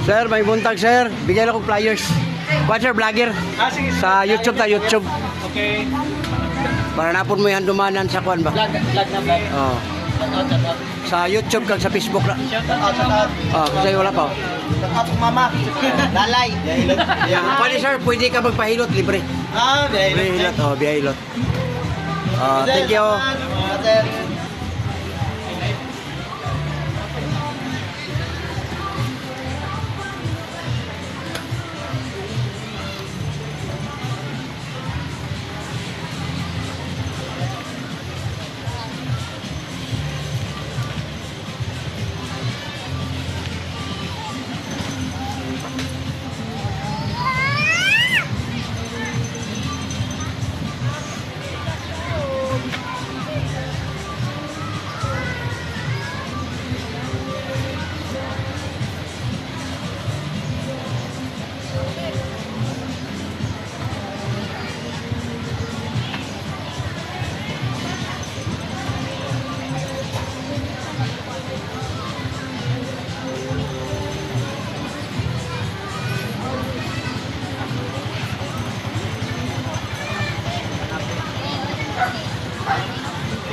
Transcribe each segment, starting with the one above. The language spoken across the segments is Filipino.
Sir, may buntag sir. Bigyan ako flyers. Kuha sir, vlogger. Sige. Sa YouTube ta, YouTube. Okay. Para napon mo yan dumanan sa kuan ba? Vlog na vlog. Oh. Sa YouTube kag sa Facebook na. Shout out. Oh, kasi wala pa. Shout out mama. Dalay. Pwede sir, pwede ka magpahilot libre. Libre hilot, oh, biya hilot. Thank you.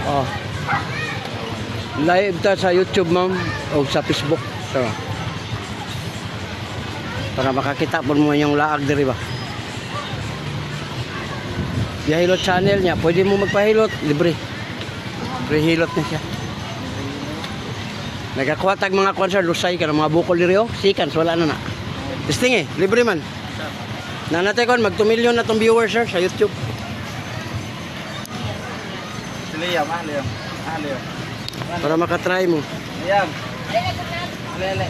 Oh. Live ta sa YouTube ma'am o sa Facebook. So, para makakita po mo yung laag diri ba. Biyahilot channel niya, pwede mo magpahilot libre. Free hilot na siya. Nagakuha tag mga concert lusay ka mga bukol diri oh. Sikans wala na na. Testing eh, libre man. Nanatay kon mag 2 million na tong viewers sir sa YouTube. Leo, Leo. Leo. Para makatry mo. Ayan. Ale.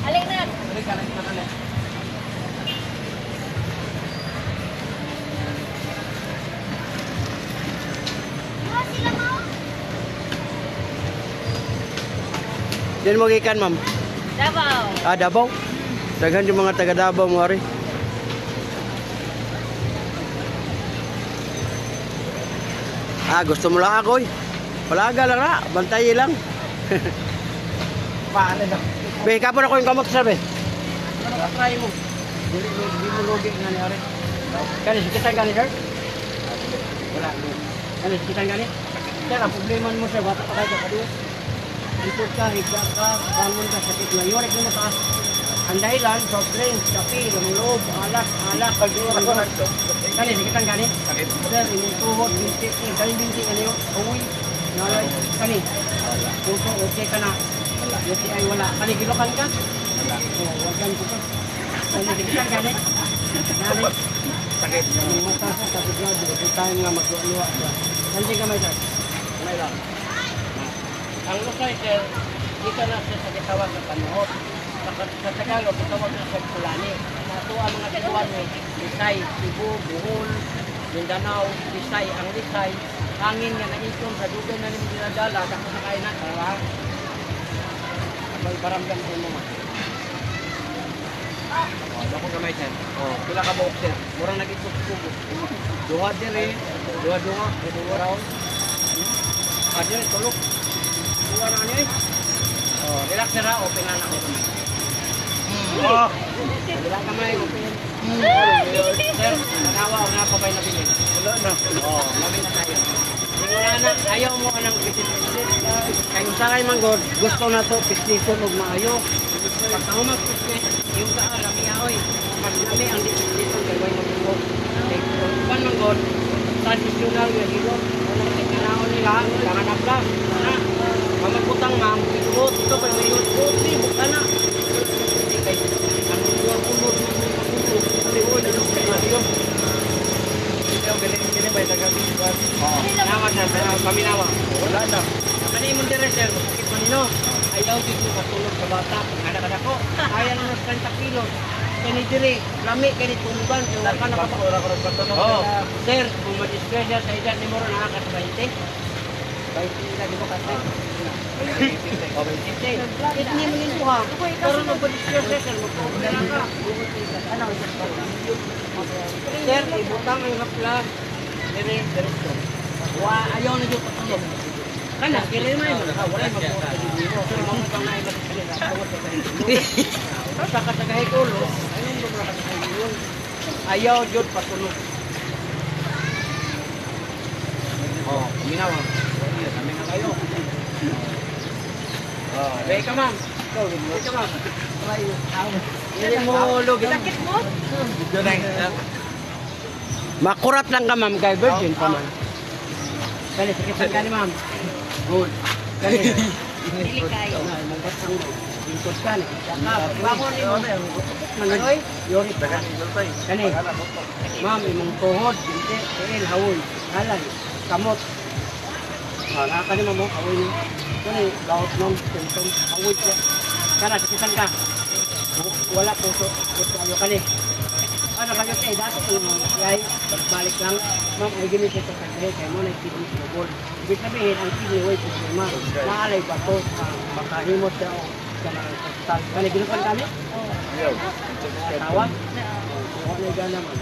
Alay na. Ale ka na ale. Diyan mo gikan ma'am. Davao. Davao. Daghan yung mga taga Davao mo ari. Gusto mo lang ako eh. Palaga lang na, bantayi lang. Paano na? Be, kapon ako yung kamot sabi. Ano try mo? Di mo logi nga ni ari. Kani sikitan gani sir? Wala. Kani sikitan gani? Sir, ang problema mo sir, bata pa kayo kadiyo. Ikot ka, higa ka, kamon ka, sakit na. Yorek mo taas. Ang dahilan, soft drinks, kape, lamang loob, alak, pagdura. Kani sikitan gani? Sakit. Sir, inyong tuhod, binti, galing binti ka niyo, uwi, nalay, kani, puso, okay ka na, okay ay wala, kani, gilokan ka? Wala. Huwag kang puso, kani, sikitan gani, nalay, Sakit. yung mata sa kabiglado, kung tayo nga magluwa siya, nandiyan ka may sir? Kamay lang. Ang lusay sir, dito na siya sa gitawag ng panuhot. Sa Tagalog, gitawag na sa Kulani. Nato ang mga tiguan ni Lisay, Cebu, Bohol, Mindanao, Lisay. Ang Lisay, hangin nga naitong sa dugay na nimo dinadala, dako sa kainan, karang. Magbaramdam ko mo man. Dako gamay sir. Pila ka buok sir. Murang nagitutubo. Duha dire, duha round. Adyo tulog. Duha na ni. Relax na open na ako. Bilang kamay, open. Sir, nanawa ako na pa ba yung nabili? Wala na. Mami na tayo. Wala na, ayaw mo anang pisit-pisit. Kaya yung sakay man God, gusto na to, pisliton o maayo. Pag ako mag-pislit, yung sa alami ahoy. Pag nami ang pisliton, kaya may mag-ilog. Pan man God, traditional yung hilo. Walang ikinahon nila, kailangan na vlog. Mamagputang ma'am, ito pa yung hilo. Buka na. Ang buwang unod, makunod. Liwod, ano kayo? Galing ba yung nagagawin? Nawa sir, paminawa. Wala na. Kani mo dire sir, sakit man nino. Ayaw din mo matulog sa bata. Kada ko, kaya na ng 30 kilos. Kani dire, lami kani tulugan. Yung wala ka na Oo. Sir, kung ma-disgrasya sa edad ni Moro nakakas 20. 20 na di mo kasi. Hindi mo nito ha. Pero nung ma-disgrasya sir, magpapagdala ka. Ano? Sir, ibutang ang hapla. Dire, diretso. Ayaw na yung patulog. Kana, kailan mo yun? Wala yung magbuhat sa dito. So, mga pang na iba sa kanila. Tapos kakatagahay ko, lo. Ayun mo mga kakatagahay yun. Ayaw, Jod, patulog. Oh, minaw. Kami na kayo. Oh, ready ka, ma'am. Ikaw, ready ka, ma'am. Hindi mo lugi. Sakit mo? Makurat lang ka, ma'am, kay virgin pa man. Kali, sakitan ka ni ma'am. Good. Kali. Dili kayo. Mungkot ang lingkod ka ni. Bako ni mo. Manaloy. Yori. Kani. Ma'am, imong tuhod, binti, tiil, hawoy, halay, kamot. Naka ni mo, hawoy ni. Kani, laot ma'am, symptom, hawoy siya. Kana, sakitan ka. Wala puso. Puso ayo kani. Ano kayo kay dati kung yay, balik lang, ma'am, ay ginit ito kasi kay mo na kidney trouble. Ibig sabihin, ang kidney way problema. Naalay ba ito, makahimot siya o sa mga hospital. Kani, ginupan kami? Tawag? Huwag na gana man.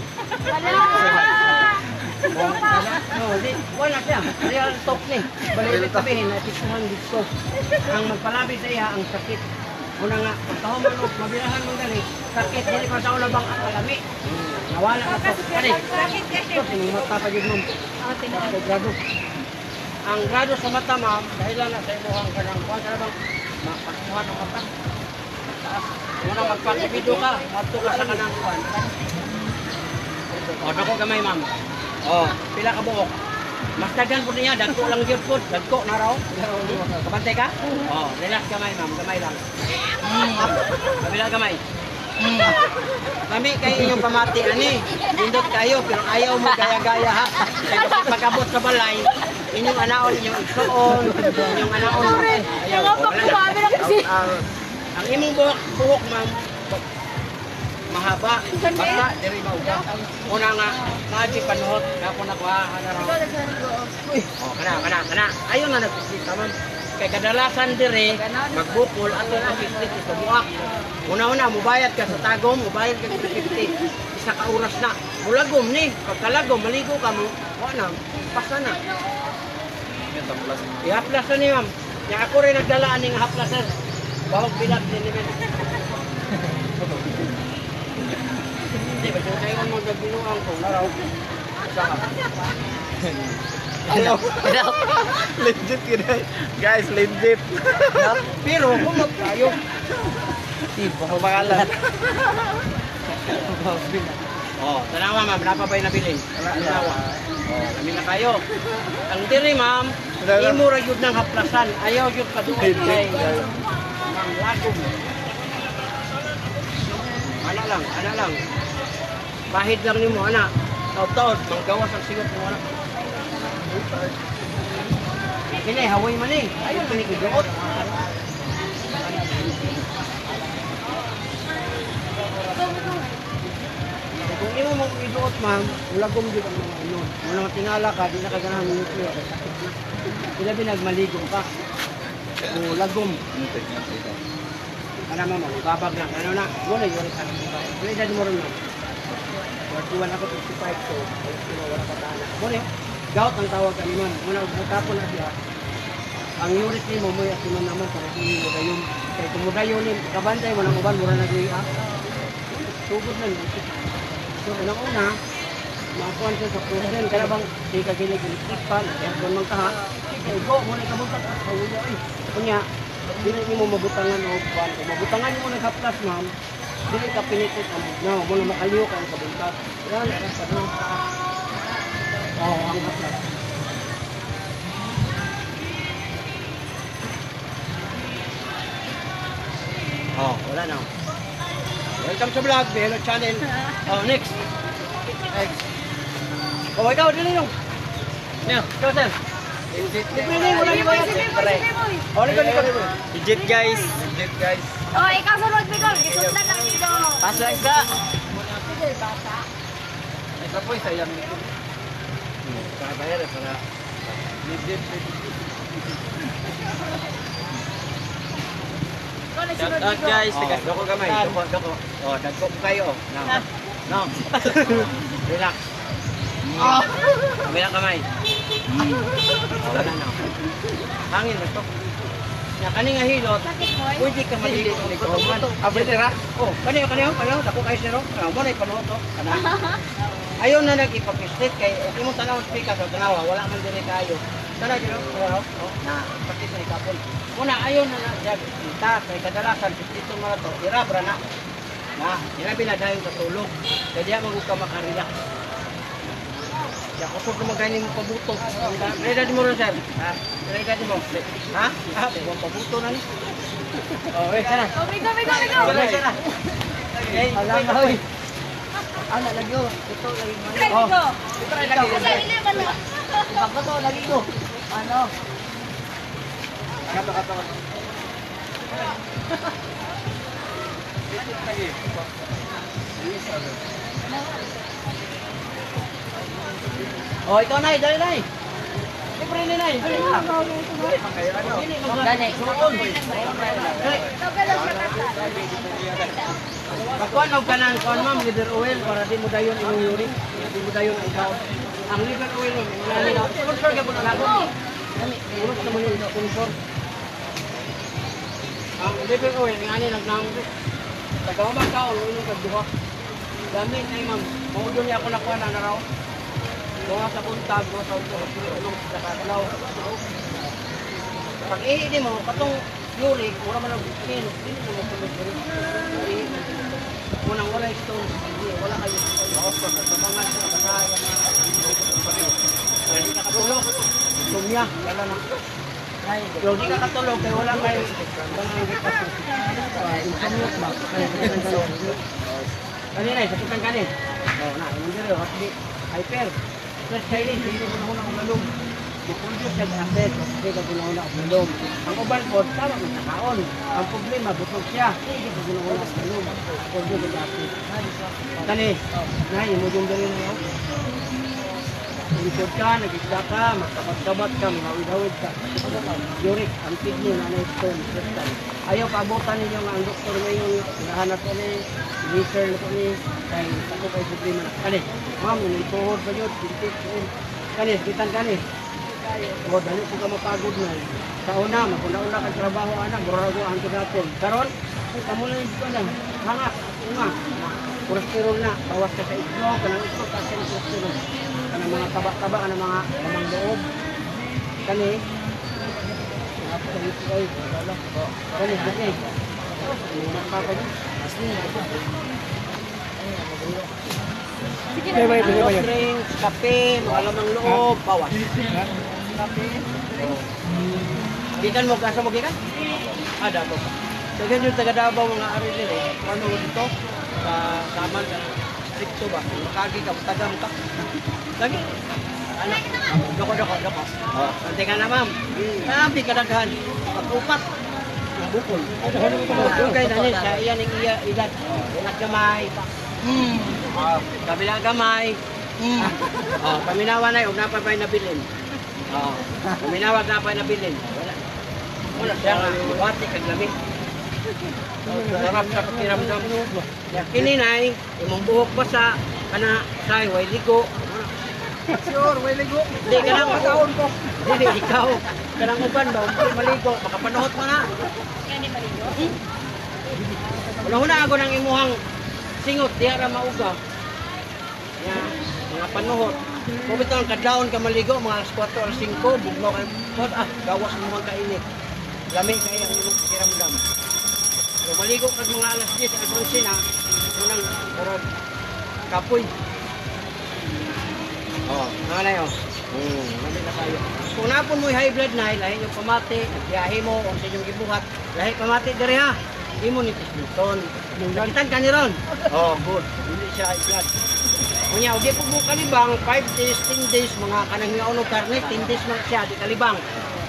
Wala siya. Real talk ni. Balik sabihin, natiksuhan dito. Ang magpalabi sa iya, ang sakit. Una nga, pagkahuman mo, mabilahan mong gali, sakit, hindi pa sa ulabang akalami. Nawala na to. Kani, ito, tinumot ka pa yun mo. Grado. Ang grado sa mata, ma'am, dahil lang na sa imuhang kanang kuwan, sana bang mapagkuhan ang mata. Una magpakibido ka, mato ka sa kanang kuwan. O, dako gamay, ma'am. O, pila ka buhok. Mas dagan po niya, dagko lang yun po. Dagko na raw. Kapantay ka? O, relax gamay, ma'am. Gamay lang. Kabila gamay. Kami kayo inyong pamati, ani. Bindot kayo, pero ayaw mo gaya-gaya, ha? Kaya pagkabot sa balay, inyong anaon, inyong igsoon, inyong anaon. Ayaw. Ang imong buhok, ma'am, mahaba, basta, diri mauga. Una nga, naadi panuhot, ako nakuha, raw. Oh, kana. Ayaw na nagpipita, ma'am. Kay kadalasan dire, magbukol, ato ang 50 sa buwak. Una-una, mubayad ka sa tagom, mubayad ka sa 50. Isa ka oras na. Mulagom ni, pagkalagom, maligo ka mo, wala na, pasa na. I-haplas na ni ma'am. Yang ako rin nagdalaan ng haplaser. Bawag bilat din naman. Hindi, ba siya kayo mo nagbinuang ko, naraw. Saka. Legit kina. Guys, legit. Pero kumot kayo. Baka pangalan. Oh, tanawa ma'am, wala pa ba yung nabili? Tanawa. Oh, kami na kayo. Ang diri ma'am, imo ra yun ng haplasan. Ayaw yun kaduwa kay ang lagom. Ana lang. Pahid lang nimo ana. Taud-taud, manggawas ang sigot mo ana. Kini haway man eh. Ayaw pinigidot. Kung imo mong iduot, ma'am, ulagom din ang mga ano. Muna tingala ka, di na ka ganahan ng nuclear. Sila binagmaligo ka. Ulagom. Ano ma'am, babag na. Ano na? Wala yun sa akin. Wala edad mo rin ma'am. 41 ako, 55 so. Wala pa taana. Wala yun. Gout ang tawag kami ma'am. Muna, magkapon na siya. Ang urit ni mo, at man naman para hindi mo dayon. Kaya kung mo dayon, kabantay mo ng uban, mura na gaya. Tugod na yun. So, unang-una, makakuhan siya sa prosen. Kaya bang, di ka ginig-electric pa, aircon mang kaha. Kaya go, muna kabutang. Kawuya eh. Kunya, di mo mabutangan o pan. Kung mabutangan mo ng haplas, ma'am, di ka pinitit ang bugnaw. Muna makaliw ka ang kabuntat. Yan, sa doon sa taas. Oo, ang haplas. Oh, wala na. Welcome sa vlog, Hello Channel. Oh, next. Oh, ikaw, dili nung. Yeah, ikaw, sir. Dili, wala ni bayad. Oh, ikaw. Legit guys. Oh, ikaw sunod, Bigol. Isundan lang dito. Pasla isda. Bigol, bata. Ito po sayang nito. Para bayar para legit. Ikaw na Shout sunod, out Bigol. guys. Oh, dako gamay, dako. Oh, dako po kayo. No. Relax. Kamay kamay. Wala na. Hangin na to. Nya kani nga hilot, pwede ka malili sa likuman. Abritera? Oh, kaniyo, dako kay siro. Mo na ipanuo to. Kana. Ayaw na nag-ipapislit kay imong tanaw speaker sa tanawa, wala man dire kayo. Sana dito, na pati sa ikapon. Muna ayaw na siya kita kay kadalasan dito mga to, irabra na. Na, irabi na dayon sa tulog. Kaya diya magug ka makarelax. Ya kusog na maganing pabuto. Ready mo rin sir. Ha? Ready mo. Ha? Ha? Pabuto na ni. Oh, sana. Bigo. Wala sana. Alam na, hoy. Ano, lagyo. Ito, lagi mo. Bigo. Ito, Kasi hindi man na. Pagkato, lagi ko. Ano? Kato. Oh, ikaw na, dali na. Siyempre ni Nay. Dali na. Gani. Pagkuhan og kanang kuan ma'am liver oil para di mo dayon imong uric, di mo dayon ang ikaw. Ang liver oil mo, ngani na sponsor ka po na lagot. Kami, uros na mo yung sponsor. Ang liver oil ngani nagnang tagawag ka o inom ka duha. Gamit ay ma'am, mao gyud ni ako nakuha na raw. Mga sa buntag, mga sa ulong sa kakalaw. Pag ihi mo, katong uric, mura man ang skin, hindi na mo tulog uric. Unang wala stone, wala kayo. Sa mga kasaya na hindi ka katulog. Tumya, wala na. Yung di ka katulog, kaya wala kayo. Insomniac ba? Kanina, sakitan kanin. Oo na, hindi rin, hyper. Stress silent, hindi ko na akong malum. Mag-produce siya ng asset, hindi ko na akong malum. Ang uban po, tama ng nakaon. Ang problema, butog siya, hindi ko na akong malum. Produce ng asset. Kani, nahin mo yung dali na yun. Ulikod ka, nag-isda ka, magkabat-kabat ka, mahawid-hawid ka. Uric, ang kidney na na-stone, crystal. Ayaw paabutan ninyo nga ang doktor ngayon, nahanap ko ni, laser na ko ni, kay ako kay problema na. Kani, ma'am, yung tuhod ba yun, pintik, kani, kitang kani. O, dali po ka mapagod na. Sa una, makuna-una ka trabaho, anak, burago ang natin. Karon, kamu na yung ano, hangak, una, cholesterol na, bawas ka sa itlog, kanang itlog, kasi ng cholesterol. Kanang mga taba-taba, kanang mga lamang loob. Kani, kani, kani. Soft drinks, kape, mga lamang loob, bawas. Gikan mo, kasa mo gikan? Ada po. So, ganyan yung taga-Davao mga arin nila. Ano mo dito? Sa Saman, stricto ba? Makagi ka, tagam ka. Lagi? Ano? Doko. Nanti ka na, ma'am. Sabi ka daghan. Pag-upat. Bukol. Okay na niya. Sa iyan yung edad. Inak gamay. Kabila gamay. Paminawa na yun. Napapay na bilin. Paminawag napapay na bilin. Wala siya nga. Wati kaglamit. Sarap sa pakiramdam. Kininay, imong buhok pa sa kana say way ligo. Sure, way ligo. Di ka na makaon ko. Dili ikaw. Kanang uban ba, maligo, makapanuhot mo na. Yan yung maligo. Wala ako ng imuhang singot, di ara mauga. Yan, mga panuhot. Kung ito ang kadlaon ka maligo, mga 4 or 5, bugnaw ka, gawas mo mga kainit. Lamig kayo ang imong pakiramdam. So, maligo ka mga alas 10, alas 11 na, unang kurag kapoy. Nanganay mali na tayo. Kung napon mo high blood na, lahi yung pamati, biyahe mo, o sa inyong gibuhat, lahi pamati diri ha. Imo ni Tisbuton. Nagitan ka ni ron. Good. Hindi siya high blood. Kunya, huwag po mo kalibang, 5 days, 10 days, mga kanang nga karne, 10 days man siya, di kalibang.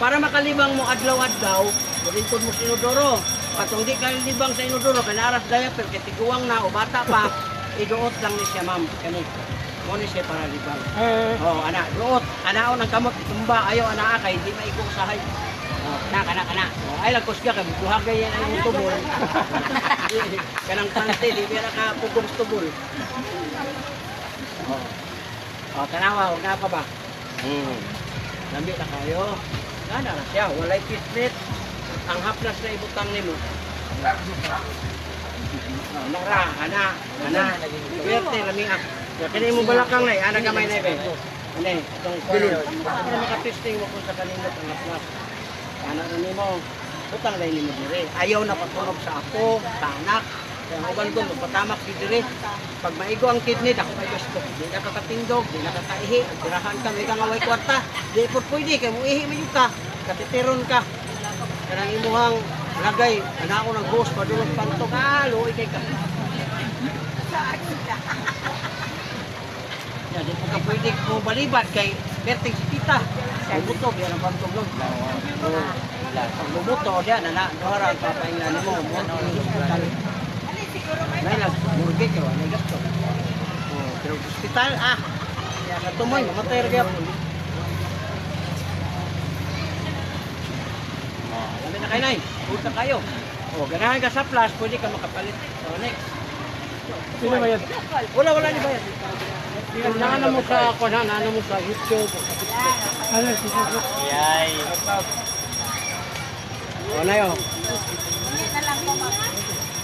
Para makalibang mo adlaw-adlaw, bulintod mo sinodoro. Katong di kalibang sa inodoro, kanaras diaper, katiguang na, o bata pa, iduot lang ni siya, ma'am. Kani, mo ni siya para libang. Anak, duot. Anaon ang kamot, itumba, ayaw anak kay hindi maigong sahay. Kana. Ay, lagkos ka, buhagay yan ang tubol. Kanang pante, di bira ka pugong tubol. Tanawa, huwag na pa ba? Lambi na kayo. Nana na siya, walay kismet. Ang haplas na ibutang nimo. Nara, ana. Werte lami ah. Kani mo balakang nay, ana gamay nay be. Ani, itong kulon. Ano maka-testing mo kung sa kanino ang haplas. Ana na nimo. Utang lay nimo dire. Ayaw na patunog sa ako, sa anak. Kaya uban ko magpatamak si dire. Pag maigo ang kidney, ako kay gusto. Di na kakatindog, di na kakaihi. Tirahan ka, may kangaway kwarta. Di po pwede, kaya mo ihi mo ka. Katitiron ka. Kanang imuhang lagay, anak ko ng ghost, padulog pantog, luoy kay ka. Yan, di po ka pwede mo balibad kay Berting si Tita. Kay butog, yan ang pantog lang. Pag bumuto, yan, anak, dohara, papahingan mo, ano, hospital. May murge ka, may gasto. Pero hospital, kaya sa tumoy, mamatay rin kaya. Labi na kayo, Nay. Punta kayo. Ganahan ka sa plus, pwede ka makapalit. Next. Sino ba yan? Wala ni bayad. Nana mo sa kunan, nana mo sa YouTube. Ano, si Sisi? Yay. Wala yun.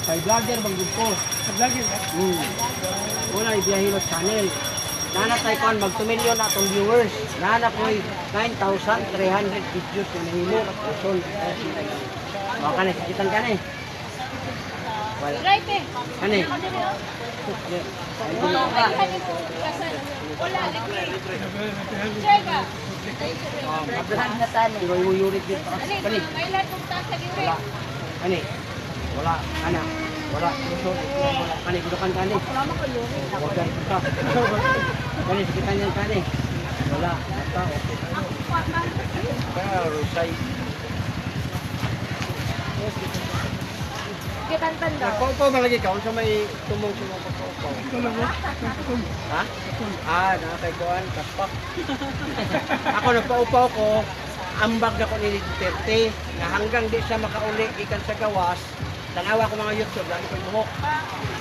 Kay vlogger bang grupo? Sa vlogger ba? Wala, ibiyahilot channel. Nana tayo kan, mag 2 million na itong viewers. Nana ko 9,300 videos na nahimo. Sol. Baka na, sakitan ka na eh. Wala. Right eh. Ano eh? Wala, may hanin po. Wala, lagi. Share ka. Pero yuyurit din pa. Alin, Kani? may lahat kong taas sa giwin. Wala. Kani? Wala. Ana. Wala. Kani, gudukan ka ni. Huwag ka. Kani, sakitan yan ka ni. Wala. Basta, okay. Kaya, Rosay. Kitantan daw. Nagpaupaw ba lagi ka? Kung sa may tumong sumapapaupaw. Tulog mo? Ha? Nakakaykuhan, kaspak. Ako nagpaupaw ko, ambag na ko ni Duterte, na hanggang di siya makauli ikan sa gawas, tanawa ko mga YouTube, lalo ko yung buhok.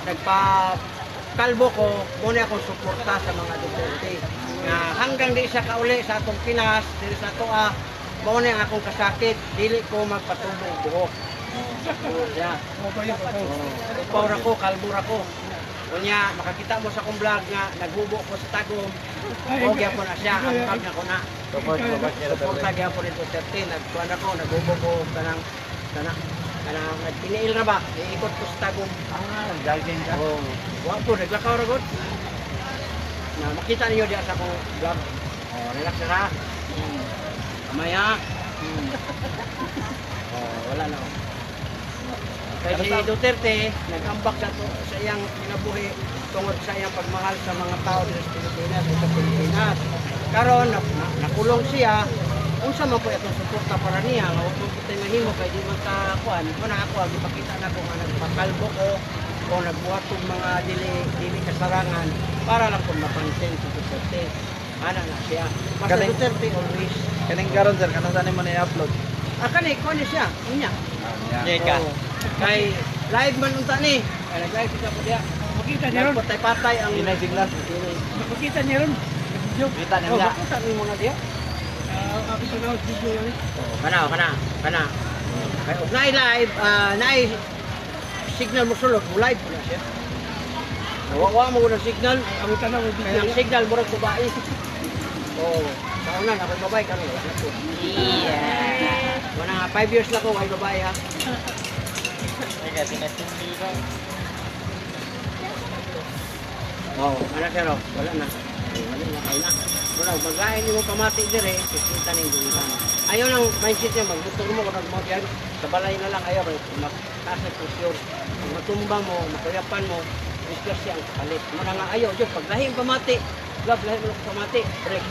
Nagpa-kalbo ko, muna akong suporta sa mga Duterte. Na hanggang di siya kauli sa atong Pinas, dili sa Toa, muna ang akong kasakit, dili ko magpatubong buhok. Yeah. Power ako, kalbur ako. Kunya, makakita mo sa akong vlog nga, naghubo ko sa tagong. O, gyapon na siya, ang pag na ko na. Support sa gyapon ito, 13. Nagkuhan ako, naghubo ko, kanang, nagpiniil na ba? Iikot ko sa tagong. Jogging ka. Oo. Wapo, naglakaw na god. Na, makita niyo diya sa akong vlog. Relax na ha. Kamaya. Wala na. Kaya si Duterte, nag-ambak sa iyang kinabuhi tungod sa iyang pagmahal sa mga tao dito sa Pilipinas o sa Pilipinas. Karon nakulong siya, unsa man po itong suporta para niya, nga kung kita mahimo kay di man kakuan, muna ako gipakita na ko nga nagpakalbo ko o nagbuhat og mga dili kasarangan para lang kung mapansin si Duterte. Ana na siya. Basta Galing. Duterte always. Kaning karon sir, kanang saan mo na-upload? Kani, kuha niya siya. Unya. Yay ka. Oo. Kay live man unta ni. Kay nag-live kita po diya. Makita niya ron. Patay-patay ang Inay siglas. Makita niya ron. Video. Kita niya Oh, niya. bakit sabi mo na diya? Ako sa naos video yan. Kana. Kay og naay live, naay signal mo sulod, mo live na siya. Wa mo na signal. Ako tanaw ng Kaya ang video. signal mo rin babae. Oo. Sa una, ako babae kami. Yeah. Wala nga, 5 years na ko, ay babae ha. Teka, sinasindi ko. Oo, anak pero wala na. Wala na, kaya na. Wala, magahin mo pamati dire, kisinta ng dulisan. Ayaw ng mindset niya, magbutor mo, kung mo yan, sa balay na lang, ayaw, magtaas ng presyon. Pag matumbang mo, makayapan mo, disgrasya ang kapalit. Mga nga ayaw, dyan, pag lahi ang pamati, lahi mo ng pamati, break.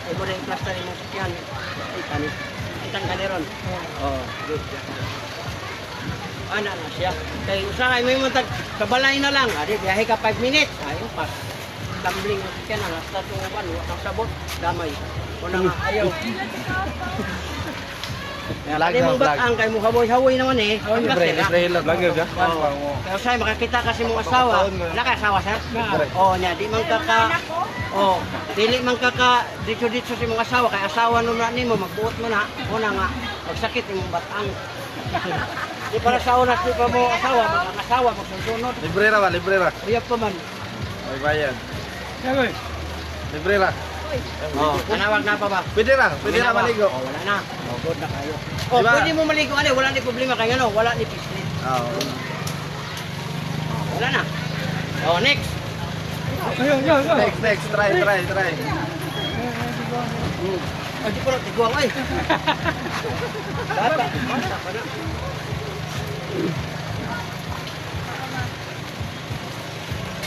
Ay mo na yung plaster yung sakyan, ay tanis. Itang kaniron. Oo, good. Ana na siya. Kaya usahay may matag sa balay na lang. Adi, biyahe ka 5 minutes. Ayun pa. Tumbling mo siya na. Hasta tuwan. Wakang sabot. Damay. Una nga ayaw. Kaya mong bakang kay mo hawoy-hawoy naman eh. Ang Libre, kasi libre hilot. Vlogger ka? Kaya usahay makakita kasi mong asawa. Nakasawa sir? Oo niya. Di man ka Oh, dili man ka dito-dito sa mga asawa kay asawa nun na nimo magbuot mo na una nga magsakit imong batang. Di para sa una di pa mo asawa, ang asawa magsunod. Libre ra ba? Libre ra. Uyab pa man. May bayad. Sagoy. Libre ra. Oh, kanawag na pa ba? Pwede ra. Pwede ra maligo. Oh, wala na. Oh, good na kayo. Oh, Diba? pwede mo maligo ani, wala ni problema kay ano, wala ni pislit. Oo. Wala na. Oh, next. Ayun. Next. Try. Ay, di ko na tiguang ay. Bata pa na.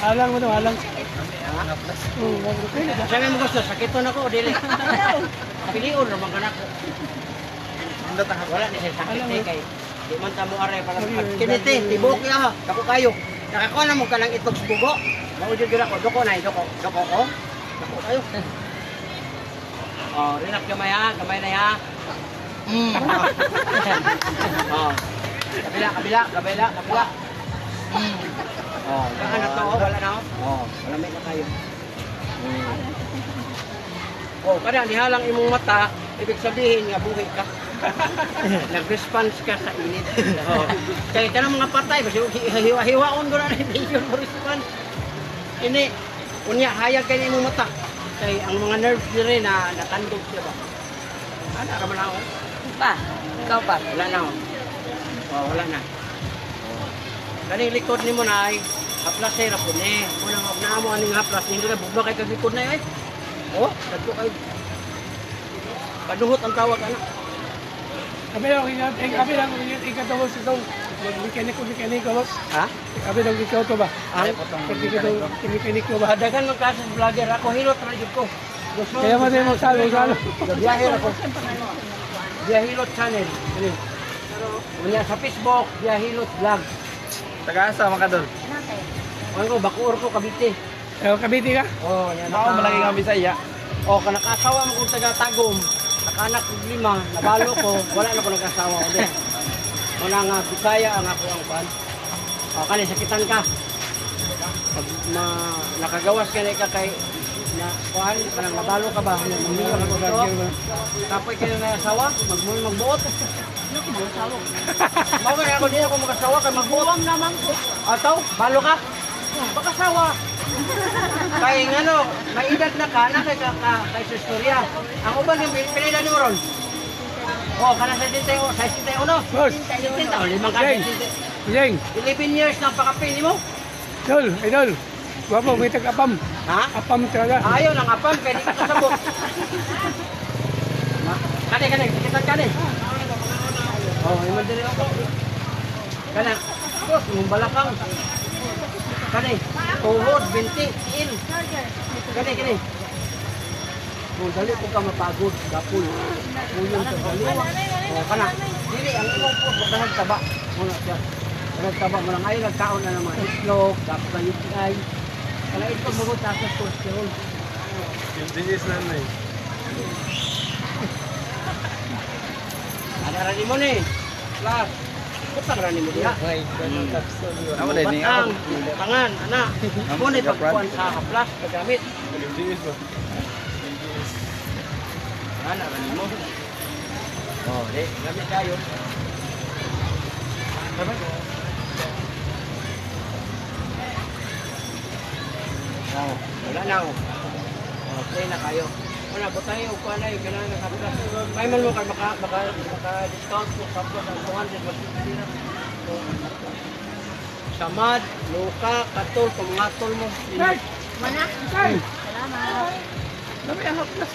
Alang mo to, alang. Sabi mo gusto, sakiton ako, dili. Piliun naman ka na ko. Anda ta. Wala ni siya sakit eh, kay di man ta mo are para kiniti, tibok ya ha. Ako kayo. Nakakuha na mo ka ng itlog sa bugo. Mao jud gira ko, doko ko. Dako kayo. Oh, relax gamay ha, gamay na ya. Oh. Kabila. Oh, gaan na to, oh, wala na oh. Oh, malamig na kayo. Oh, kada nihalang imong mata, ibig sabihin nga buhay ka. Nag-response ka sa init. Oh. Kaya ka ng mga patay, basta hiwa-hiwaon ko na yung response. Ini, unya, hayag kayo imong mata. Kaya ang mga nerves dire na natandog siya ba? Ano, raman ako? Pa. Ikaw pa. Wala na oh. Oh, wala na. Kaning likod ni mo na ay haplas ay rapon eh. Unang na mo aning haplas, hindi na bugno kay kaglikod na eh. Oh, dagko kay paduhot ang tawag ana. Abi lang ikatawos ito. Mekaniko. Ha? Abi lang ikaw to ba? Ang Mekaniko ba? dagan man kasi vlogger ako hilot ra jud ko. Gusto Kaya mo din mo salo. Biyahe ako. Biyahilot channel. Kani. Unya sa Facebook, Biyahilot vlog. Taga-asa man ka dol. Ano ko Bacoor ko Cavite. Kabiti ka? Oh, yan Mao malagi nga Bisaya. Oh, kana kasawa mo kung taga Tagum. Nakanak ko 5, nabalo ko, wala na ko nag-asawa uli. Wala nga Bisaya ang ako ang pan. Oh, kani sakitan ka. Pag nakagawas ka na ka kay na kuan, kanang nabalo ka ba? Mamili ka ko. Tapoy ka na asawa, magbuot. Mao nga ako di ako mag-asawa kay magbuot naman ko. Ataw, balo ka? Pag-asawa. Kaya nga no, may edad na ka, na kay sa istorya. Ang uban yung pinila ni Moron. Oh, kana sa 61. Boss. 60, limang ka Jeng. 60. Jeng. 11 years na pakapili mo. Idol. Wapo, may tag-apam. Ha? Apam talaga. Ayaw nang apam, kaya di ka kasabot. Kani, kita kani. Oh, may mandiri ako. Kana, yung balakang. Kani, tuhod, binti, il. Kani. Kung dali ko ka mapagod, dapul. Uyong sa dali. Oh, kana. Dili, ang imong po, baka nagtaba. Muna siya. Nagtaba mo lang. Ayaw, nagkaon na naman. Islog, dapat na UTI. Kala ito mo sa cholesterol. Disease na na. Ada rani mo ni. Plus. Utang rani mo diha. Amo din ni Batang, tangan, anak. Mo ni pagkuan sa plus pagamit. Disease ba? Ana rani mo. Oh, gamit kayo. Oh, wala na oh. Okay na kayo. Wala po tayo, kuha na yung kailangan ng kaplas. May man mo ka maka-discount mo sa kaplas ang 200 magpipili na. Samad, luka, katol, kumangatol mo. Mana? Salamat. Dami ang haplas.